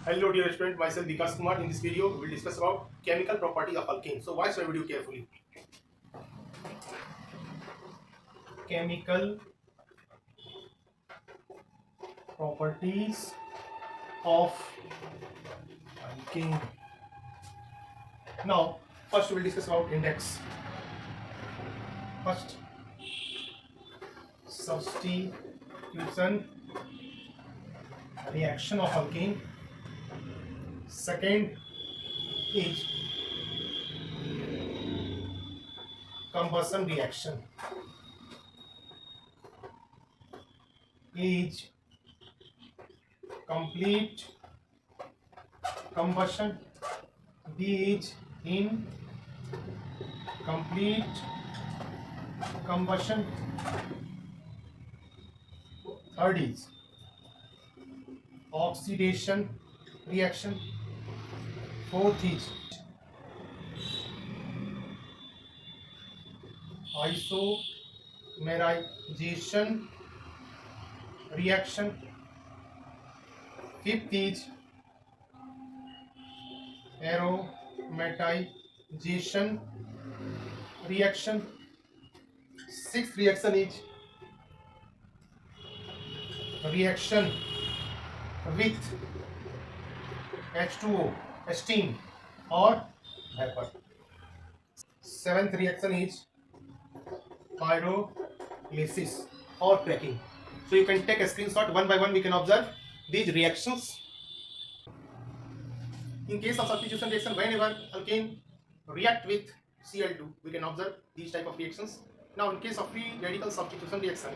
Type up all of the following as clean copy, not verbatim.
Hello dear student, myself Vikas Kumar. In this video, we will discuss about chemical property of alkane. So watch the video carefully. Chemical properties of alkane. Now, first we will discuss about index. First, substitution reaction of alkane. Second is combustion reaction. Is complete combustion. D is in complete combustion. Third is oxidation reaction. Fourth is isomerization reaction. Fifth is aromatization reaction. Sixth reaction is reaction with H2O, steam or vapor. Seventh reaction is pyrolysis or cracking. So you can take a screenshot one by one. We can observe these reactions. In case of substitution reaction, whenever alkane react with Cl2, we can observe these type of reactions. Now, in case of free radical substitution reaction,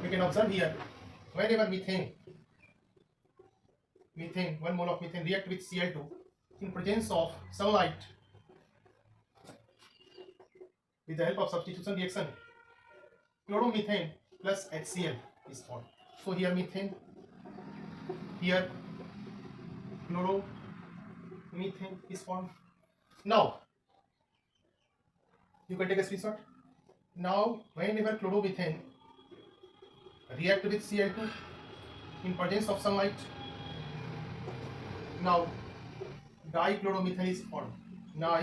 we can observe here whenever methane, 1 mole of methane react with Cl2 in presence of sunlight with the help of substitution reaction, chloromethane plus HCl is formed. So here methane, here chloromethane is formed. Now you can take a screenshot. Now whenever chloromethane react with Cl2 in presence of sunlight, now dichloromethane is formed. Now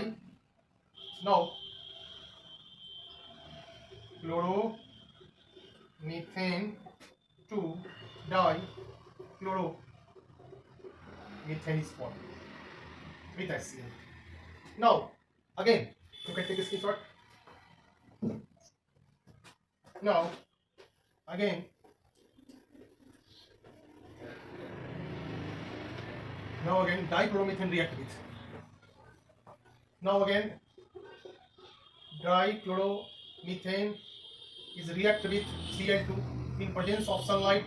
chloromethane to dichloromethane is formed with HCl. Now again you can take a screenshot. Now again dichloromethane react with. Now again dichloromethane is react with Cl2 in presence of sunlight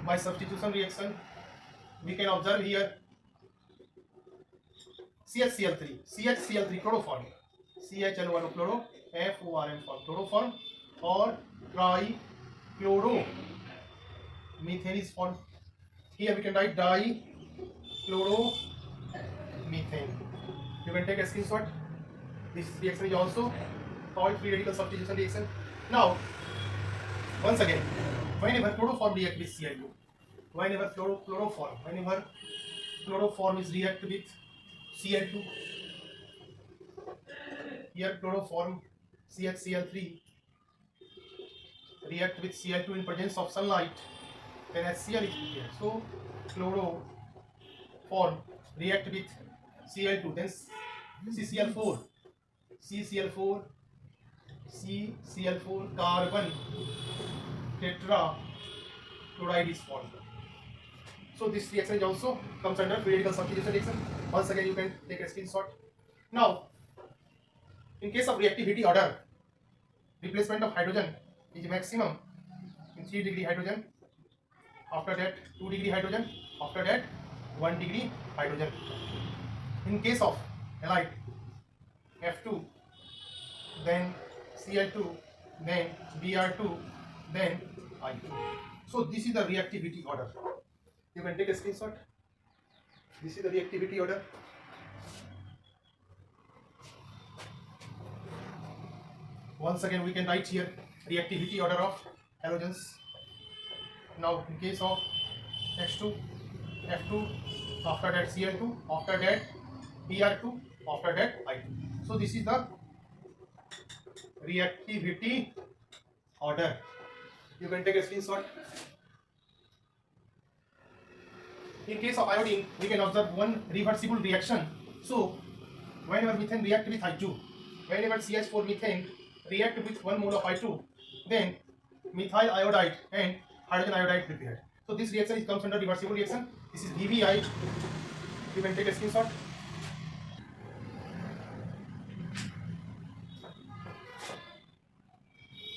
by substitution reaction. We can observe here CHCl3 chloroform, CHL1 chloro, FORM form chloroform, or trichloromethane is formed. Here we can write dichloromethane. You can take a screenshot. This reaction is also called free radical substitution reaction. Now, once again, whenever chloroform react with Cl2, whenever chloroform is react with Cl2, here chloroform CHCl3 react with Cl2 in presence of sunlight, then HCl is prepared. So chloroform react with Cl2, then CCl4 carbon tetrachloride is formed. So this reaction is also comes under free radical substitution reaction. Once again you can take a screenshot. Now in case of reactivity order, replacement of hydrogen is maximum in 3 degree hydrogen, after that 2 degree hydrogen, after that 1 degree hydrogen. In case of halide, F2, then Cl2, then Br2, then I2. So this is the reactivity order. You can take a screenshot. This is the reactivity order. Once again we can write here reactivity order of halogens. Now in case of H2, F2, after that Cl2, after that Br2, after that I2. So this is the reactivity order. You can take a screenshot. In case of iodine, we can observe one reversible reaction. So whenever methane react with I2, whenever CH4 methane react with 1 mole of I2, then methyl iodide and hydrogen iodide prepared. So this reaction comes under reversible reaction. This is VVI. You can take a screenshot.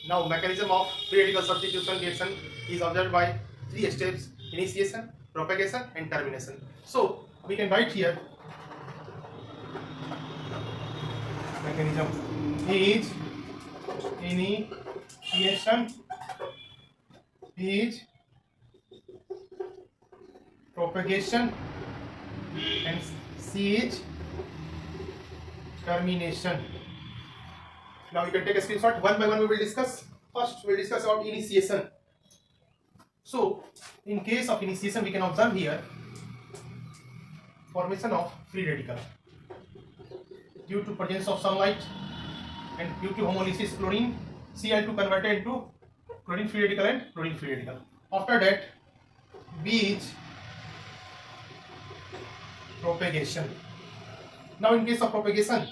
Now mechanism of free radical substitution reaction is observed by 3 steps: initiation, propagation and termination. So we can write here mechanism is initiation, is propagation and C is termination. Now you can take a screenshot. One by one we will discuss. First we will discuss about initiation. So in case of initiation, we can observe here formation of free radical due to presence of sunlight and due to homolysis chlorine, Cl2 converted into chlorine free radical and chlorine free radical. After that, B is propagation. Now in case of propagation,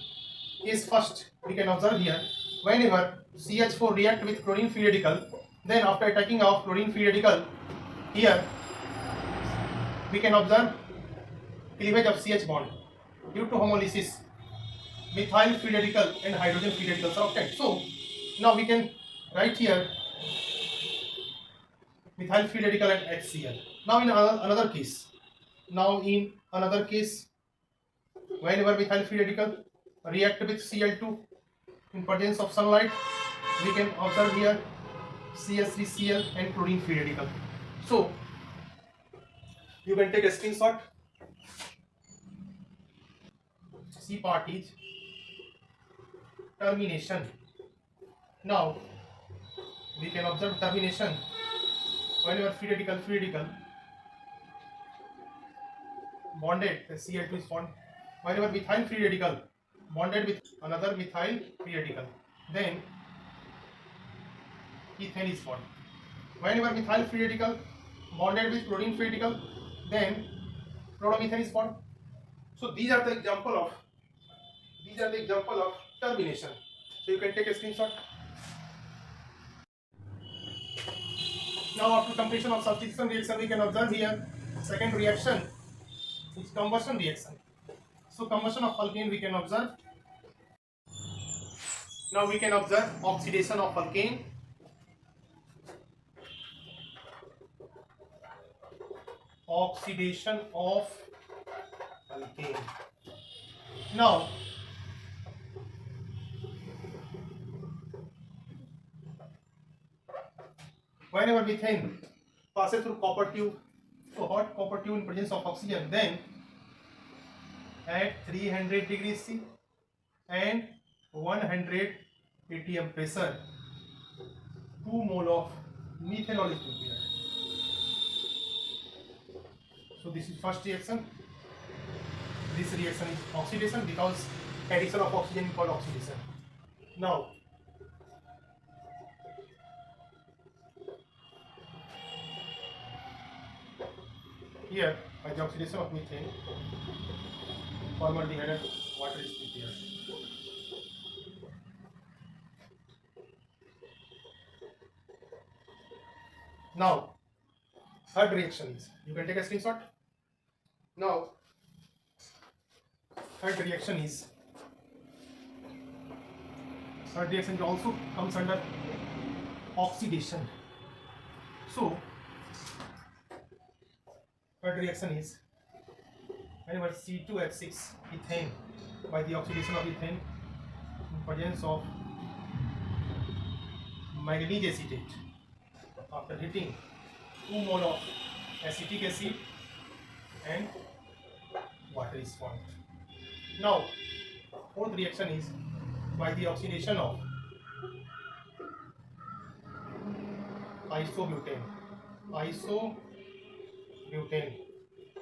is first we can observe here whenever CH4 react with chlorine free radical, then after taking off chlorine free radical, here we can observe cleavage of CH bond due to homolysis. Methyl free radical and hydrogen free radicals are obtained. So now we can write here methyl free radical and HCl. Now in another case, whenever methyl free radical react with Cl2 in presence of sunlight, we can observe here CH3Cl and chlorine free radical. So you can take a screenshot. C part is termination. Now we can observe termination whenever free radical bonded, the Cl2 is formed. Whenever methyl free radical bonded with another methyl free radical, then ethane is formed. Whenever methyl free radical bonded with chlorine free radical, then chloromethane is formed. So these are the example of termination. So you can take a screenshot. Now after completion of substitution reaction, we can observe here second reaction is combustion reaction. So combustion of alkane we can observe. Now we can observe oxidation of alkane. Oxidation of alkane. Now whenever methane passes through copper tube, so hot copper tube in presence of oxygen, then at 300 degrees C and 100 atm pressure, 2 mole of methanol is prepared. So this is first reaction. This reaction is oxidation because addition of oxygen is called oxidation. Now here by the oxidation of methane, formaldehyde and water is prepared. Now third reaction is, you can take a screenshot. Now third reaction also comes under oxidation. So third reaction is whenever C2H6 ethane by the oxidation of ethane in presence of manganese acetate, after heating 2 mole of acetic acid and water is formed. Now fourth reaction is by the oxidation of isobutane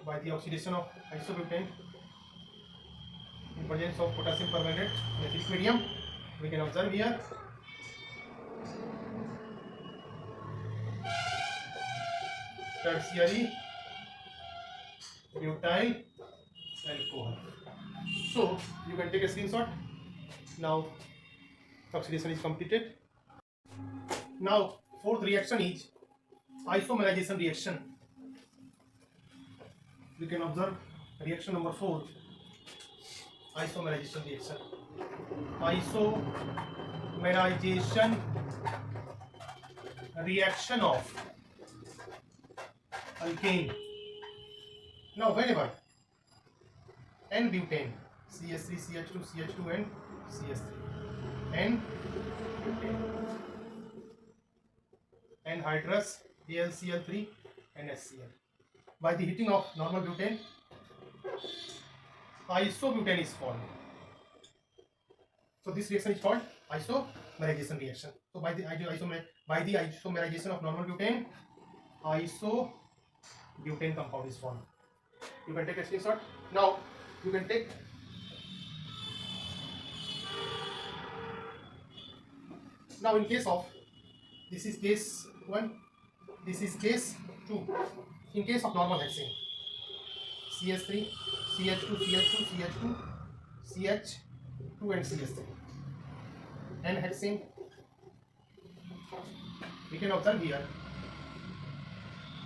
by the oxidation of isobutane in presence of potassium permanganate in acidic medium. We can observe here tertiary butyl alcohol. So you can take a screenshot. Now oxidation is completed. Now fourth reaction is isomerization reaction. We can observe reaction number 4, isomerization reaction. Isomerization reaction of alkane. Now whenever N-butane, CH3, CH2, CH2 and CH3, N-butane, anhydrous AlCl3 and HCl. By the heating of normal butane, isobutane is formed. So this reaction is called isomerization reaction. So by the isomerization of normal butane, isobutane compound is formed. You can take a screenshot. Now you can take in case of, this is case 1, this is case 2. In case of normal hexane, CH3, CH2, CH2, CH2, CH2 and CH3. And hexane, we can observe here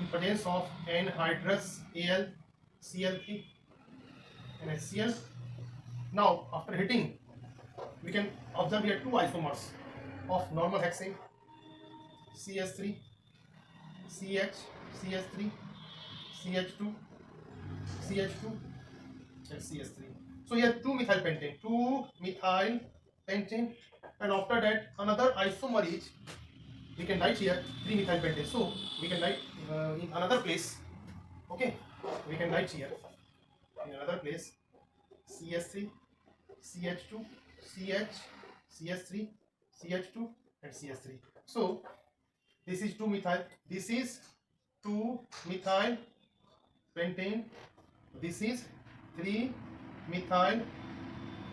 in presence of anhydrous AlCl3 and HCl. Now after heating, we can observe here two isomers of normal hexane, CH3, CH, CH3, CH2, CH2 and CH3. So here 2-methyl pentane, and after that another isomer is, we can write here 3-methyl pentane. So we can write in another place, okay, we can write here in another place CH3, CH2, CH, CH3, CH2 and CH3. So this is 2-methyl, this is 2-methyl pentane, this is 3-methyl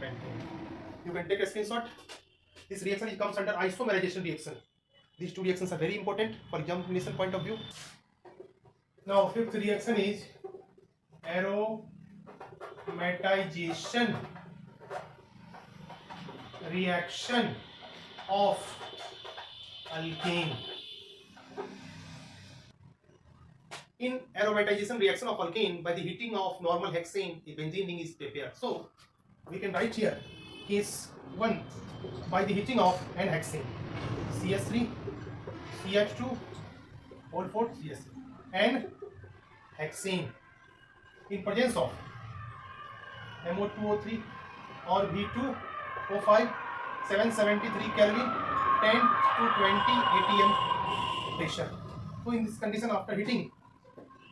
pentane. You can take a screenshot. This reaction comes under isomerization reaction. These two reactions are very important for examination point of view. Now fifth reaction is aromatization reaction of alkane. In aromatization reaction of alkane, by the heating of normal hexane, a benzene ring is prepared. So we can write here case 1, by the heating of N-hexane, CH3, CH2, whole 4 CH3, and hexane in presence of MO2O3 or V2O5, 773 Kelvin, 10 to 20 atm pressure. So in this condition, after heating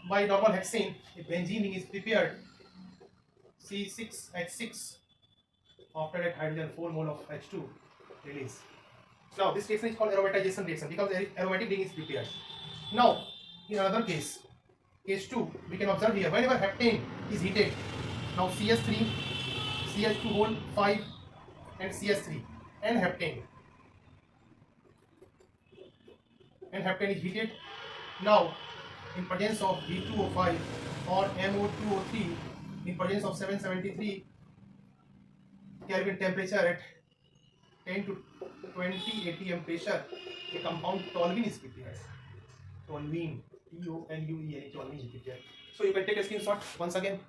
by normal hexane, a benzene ring is prepared, C6H6. After that, hydrogen 4 mole of H2 release. Now this reaction is called aromatization reaction because aromatic ring is prepared. Now in another case, case 2, we can observe here whenever heptane is heated. Now CH3, CH2 whole 5 and CH3 and heptane is heated. Now in presence of V2O5 or MO2O3, in presence of 773 Kelvin temperature at 10 to 20 atm pressure, a compound toluene is prepared. Toluene, T-O-L-U-E-N, toluene is prepared. So you can take a screenshot once again.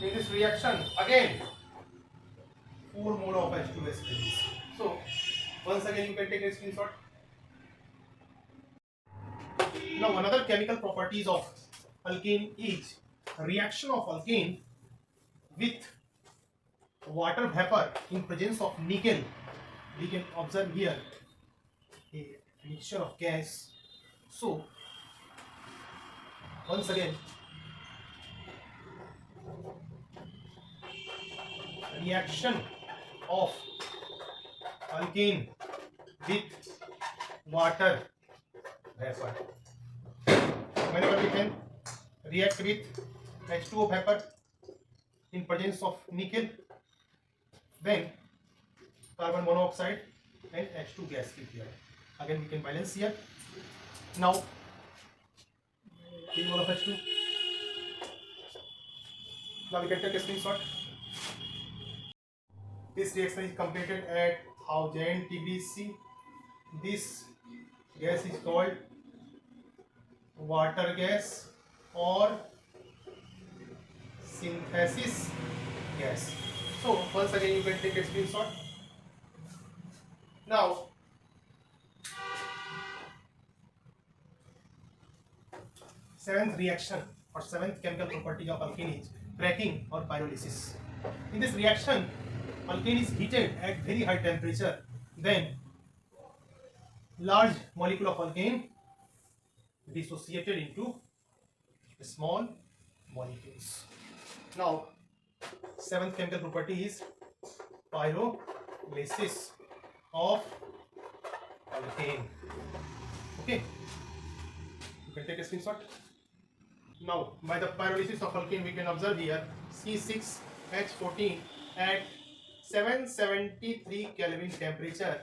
In this reaction, again 4 mole of H2S release. So once again you can take a screenshot. Now another chemical properties of alkane is reaction of alkane with water vapor in presence of nickel. We can observe here a mixture of gas. So once again, reaction of alkane with water vapor. Whenever we can react with H2O vapor in presence of nickel, then carbon monoxide and H2 gas prepare. Again we can balance here. Now in one of H2. Now we can take a screenshot. This reaction is completed at 1000 degrees C. This gas is called water gas or synthesis gas. So once again you can take a screenshot. Now seventh reaction or seventh chemical property of alkane is cracking or pyrolysis. In this reaction, alkane is heated at very high temperature. Then large molecule of alkane dissociated into small molecules. Now seventh chemical property is pyrolysis of alkane. Okay, you can take a screenshot. Now by the pyrolysis of alkane we can observe here C6H14 at 773 Kelvin temperature.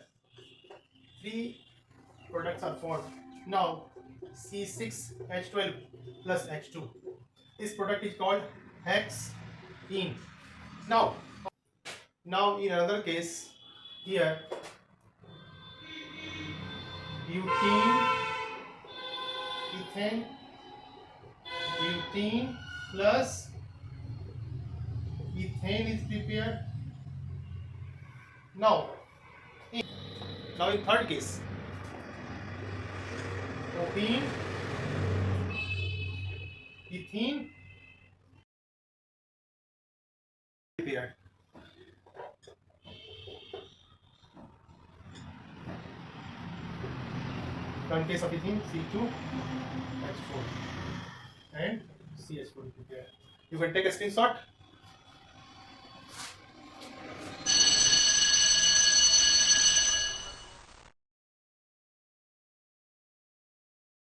Three products are formed. Now C6H12 plus H2. This product is called hexene. Now in another case here butene, ethane, butene plus ethane is prepared. Now in third case, propene, ethene prepared. Now in case of ethene, C2H4 and CH4 prepared. You can take a screenshot.